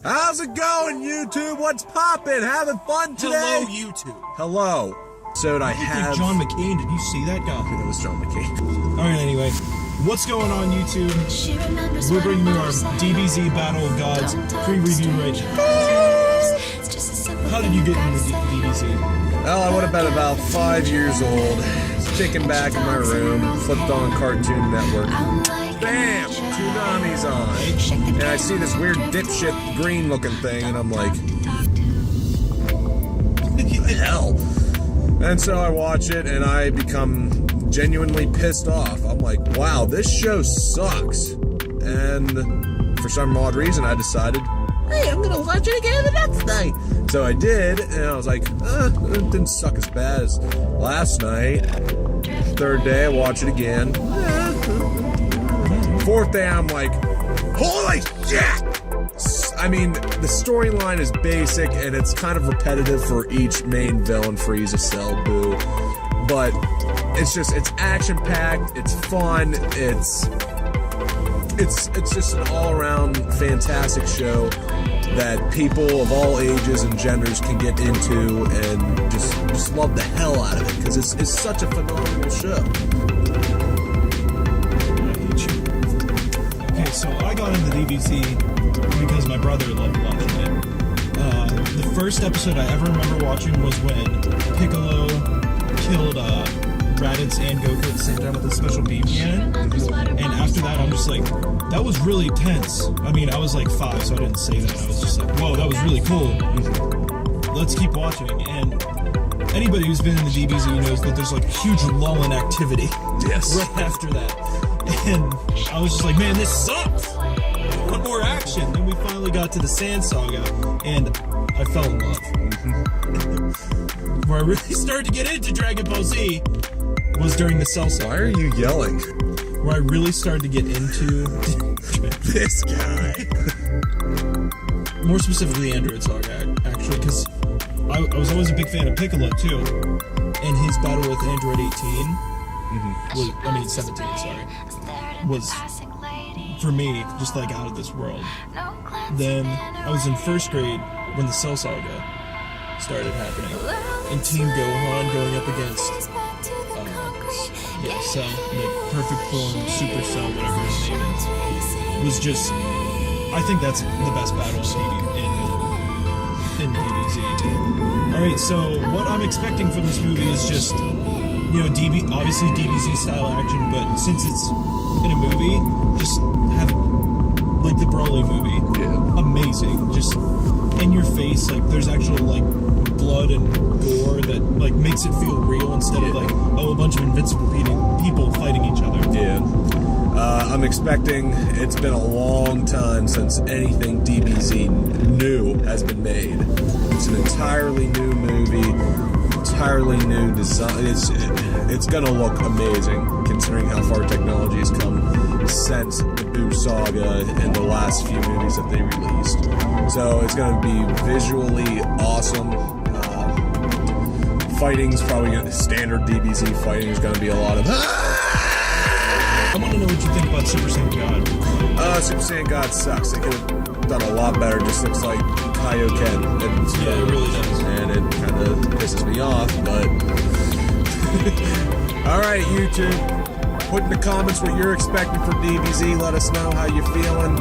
How's it going, YouTube? What's poppin'? Having fun today? Hello, YouTube. Hello. So I have... John McCain, did you see that guy? It was John McCain. Alright, anyway. What's going on, YouTube? We're bringing you our DBZ Battle of Gods pre-review right now. How did you get into DBZ? Well, I would have been about 5 years old. Kicking back in my room, flipped on Cartoon Network. Bam! Toonami's on. And I see this weird dipshit green-looking thing, and I'm like... What the hell? And so I watch it, and I become genuinely pissed off. I'm like, wow, this show sucks. And for some odd reason, I decided, hey, I'm gonna watch it again the next night. So I did, and I was like, it didn't suck as bad as last night. Third day, I watch it again. Fourth day, I'm like, holy shit! I mean, the storyline is basic, and it's kind of repetitive for each main villain, Frieza, Cell, Boo. But it's just, it's action-packed, it's fun, it's just an all-around fantastic show that people of all ages and genders can get into and just love the hell out of it, because it's such a phenomenal show. Okay, so I got into DBZ because my brother loved watching it. The first episode I ever remember watching was when Piccolo killed Raditz and Goku at the same time with a special beam cannon. And after that, I'm just like, that was really tense. I mean, I was like 5, so I didn't say that. I was just like, whoa, that was really cool. Let's keep watching. And anybody who's been in the DBZ knows that there's like a huge lull in activity. Yes. Right after that. And I was just like, man, this sucks. Want more action. Then we finally got to the Sand Saga, and I fell in love. Where I really started to get into Dragon Ball Z was during the Cell Saga. Why are you yelling? Where I really started to get into this guy. More specifically, Android Saga, actually, because I was always a big fan of Piccolo too, and his battle with Android 18 was, I mean 17, sorry, was for me just like out of this world. Then I was in first grade when the Cell Saga started happening, and Team Gohan going up against Cell, like Perfect Form, Super Cell, whatever his name is, was just, I think that's the best battle in DBZ. Alright, so what I'm expecting from this movie is just, you know, obviously DBZ style action, but since it's in a movie, just have like the Broly movie. Yeah. Amazing. Just in your face, like there's actual like blood and gore that like makes it feel real instead of like, oh, a bunch of invincible people fighting each other. Yeah. I'm expecting, it's been a long time since anything DBZ new has been made. It's an entirely new movie, entirely new design. It's gonna look amazing considering how far technology has come since the Boo Saga and the last few movies that they released. So it's gonna be visually awesome. Fighting's probably gonna, standard DBZ fighting is gonna be a lot of. I want to know what you think about Super Saiyan God. Super Saiyan God sucks. They could have done a lot better. Just looks like Kaioken. Yeah, it really does. And it kind of pisses me off, but... Alright, YouTube. Put in the comments what you're expecting for DBZ. Let us know how you're feeling.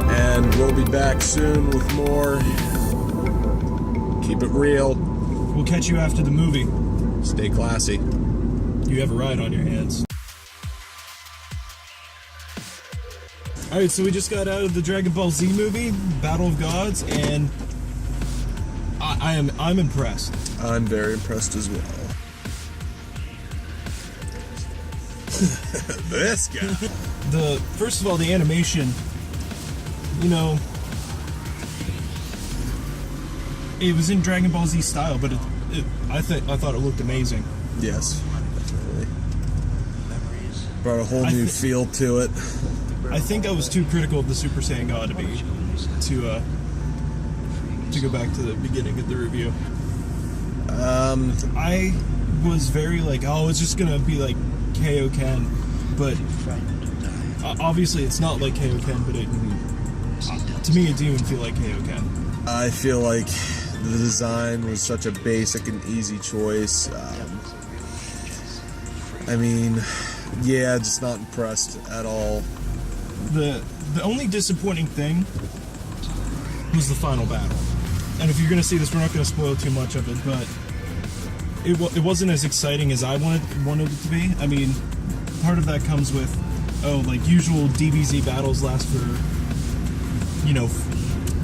And we'll be back soon with more. Keep it real. We'll catch you after the movie. Stay classy. You have a ride on your hands. Alright, so we just got out of the Dragon Ball Z movie, Battle of Gods, and I'm impressed. I'm very impressed as well. This guy. First of all, the animation, you know, it was in Dragon Ball Z style, but I thought it looked amazing. Yes, definitely. Brought a whole new feel to it. I think I was too critical of the Super Saiyan God to go back to the beginning of the review. I was very like, oh, it's just gonna be like Kaioken, but obviously it's not like Kaioken, but to me, it didn't even feel like Kaioken. I feel like the design was such a basic and easy choice. I mean, yeah, just not impressed at all. The only disappointing thing was the final battle. And if you're going to see this, we're not going to spoil too much of it, but it wasn't as exciting as I wanted it to be. I mean, part of that comes with, like usual DBZ battles last for,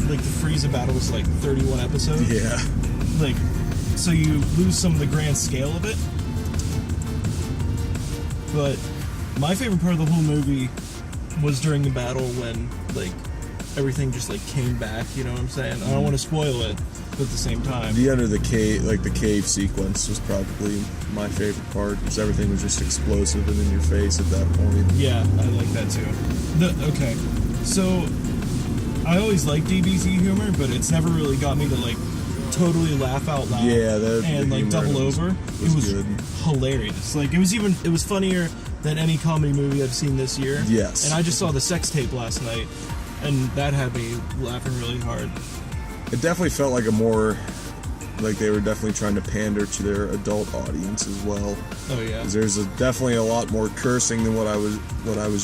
like the Frieza battle was like 31 episodes. Yeah. Like, so you lose some of the grand scale of it. But my favorite part of the whole movie was during the battle when, like, everything just, like, came back, you know what I'm saying? I don't want to spoil it, but at the same time. The under the cave, like the cave sequence was probably my favorite part, because everything was just explosive and in your face at that point. Yeah, I like that too. Okay, so I always liked DBZ humor, but it's never really got me to, like, totally laugh out loud. Yeah, and like double over. It was good. Hilarious. Like it was funnier than any comedy movie I've seen this year. Yes. And I just saw the sex tape last night, and that had me laughing really hard. It definitely felt like like they were definitely trying to pander to their adult audience as well. Oh yeah. 'Cause there's definitely a lot more cursing than what I was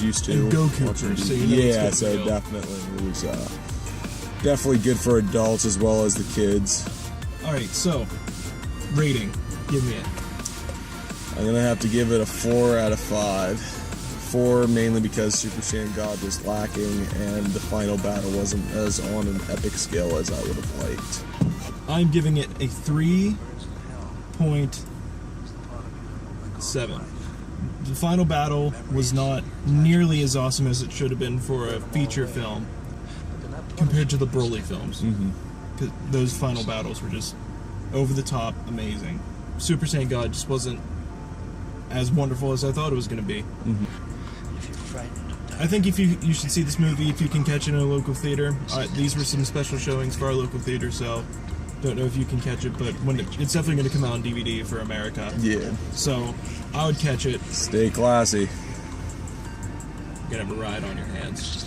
used to. And Goku watching. So yeah, so definitely it was definitely good for adults as well as the kids. All right, so rating, give me it. I'm gonna have to give it a 4 out of 5. 4 mainly because Super Saiyan God was lacking and the final battle wasn't as on an epic scale as I would have liked. I'm giving it a 3.7. The final battle was not nearly as awesome as it should have been for a feature film compared to the Broly films. Because those final battles were just over the top, amazing. Super Saiyan God just wasn't as wonderful as I thought it was going to be. I think you should see this movie if you can catch it in a local theater. These were some special showings for our local theater, so don't know if you can catch it, but it's definitely going to come out on DVD for America. Yeah. So I would catch it. Stay classy. You're going to have a ride on your hands.